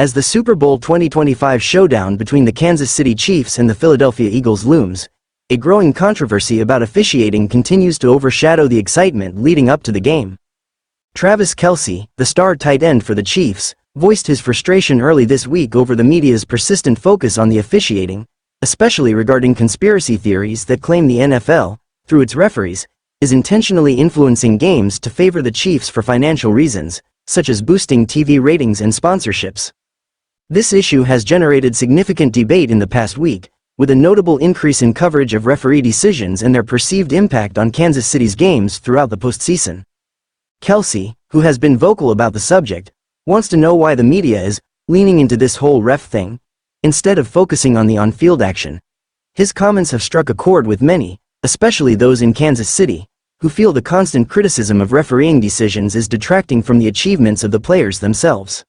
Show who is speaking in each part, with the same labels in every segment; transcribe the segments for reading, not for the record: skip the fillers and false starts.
Speaker 1: As the Super Bowl 2025 showdown between the Kansas City Chiefs and the Philadelphia Eagles looms, a growing controversy about officiating continues to overshadow the excitement leading up to the game. Travis Kelce, the star tight end for the Chiefs, voiced his frustration early this week over the media's persistent focus on the officiating, especially regarding conspiracy theories that claim the NFL, through its referees, is intentionally influencing games to favor the Chiefs for financial reasons, such as boosting TV ratings and sponsorships. This issue has generated significant debate in the past week, with a notable increase in coverage of referee decisions and their perceived impact on Kansas City's games throughout the postseason. Kelce, who has been vocal about the subject, wants to know why the media is leaning into this whole ref thing, instead of focusing on the on-field action. His comments have struck a chord with many, especially those in Kansas City, who feel the constant criticism of refereeing decisions is detracting from the achievements of the players themselves.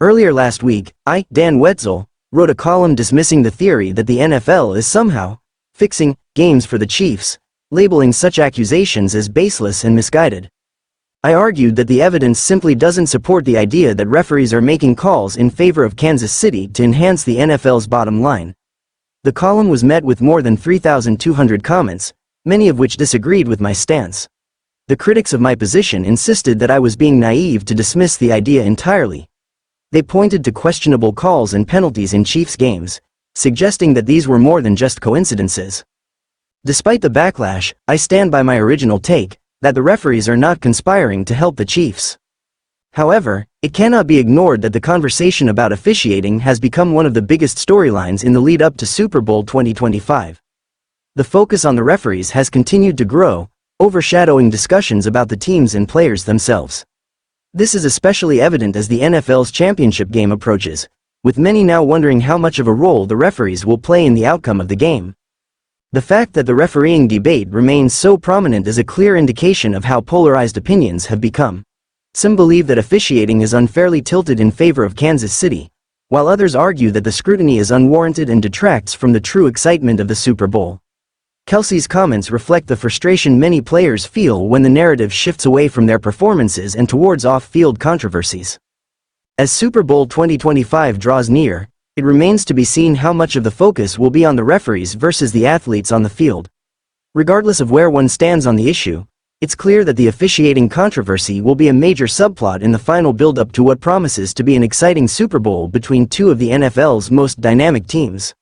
Speaker 1: Earlier last week, Dan Wetzel, wrote a column dismissing the theory that the NFL is somehow fixing games for the Chiefs, labeling such accusations as baseless and misguided. I argued that the evidence simply doesn't support the idea that referees are making calls in favor of Kansas City to enhance the NFL's bottom line. The column was met with more than 3,200 comments, many of which disagreed with my stance. The critics of my position insisted that I was being naive to dismiss the idea entirely. They pointed to questionable calls and penalties in Chiefs games, suggesting that these were more than just coincidences. Despite the backlash, I stand by my original take, that the referees are not conspiring to help the Chiefs. However, it cannot be ignored that the conversation about officiating has become one of the biggest storylines in the lead-up to Super Bowl 2025. The focus on the referees has continued to grow, overshadowing discussions about the teams and players themselves. This is especially evident as the NFL's championship game approaches, with many now wondering how much of a role the referees will play in the outcome of the game. The fact that the refereeing debate remains so prominent is a clear indication of how polarized opinions have become. Some believe that officiating is unfairly tilted in favor of Kansas City, while others argue that the scrutiny is unwarranted and detracts from the true excitement of the Super Bowl. Kelce's comments reflect the frustration many players feel when the narrative shifts away from their performances and towards off-field controversies. As Super Bowl 2025 draws near, it remains to be seen how much of the focus will be on the referees versus the athletes on the field. Regardless of where one stands on the issue, it's clear that the officiating controversy will be a major subplot in the final build-up to what promises to be an exciting Super Bowl between two of the NFL's most dynamic teams.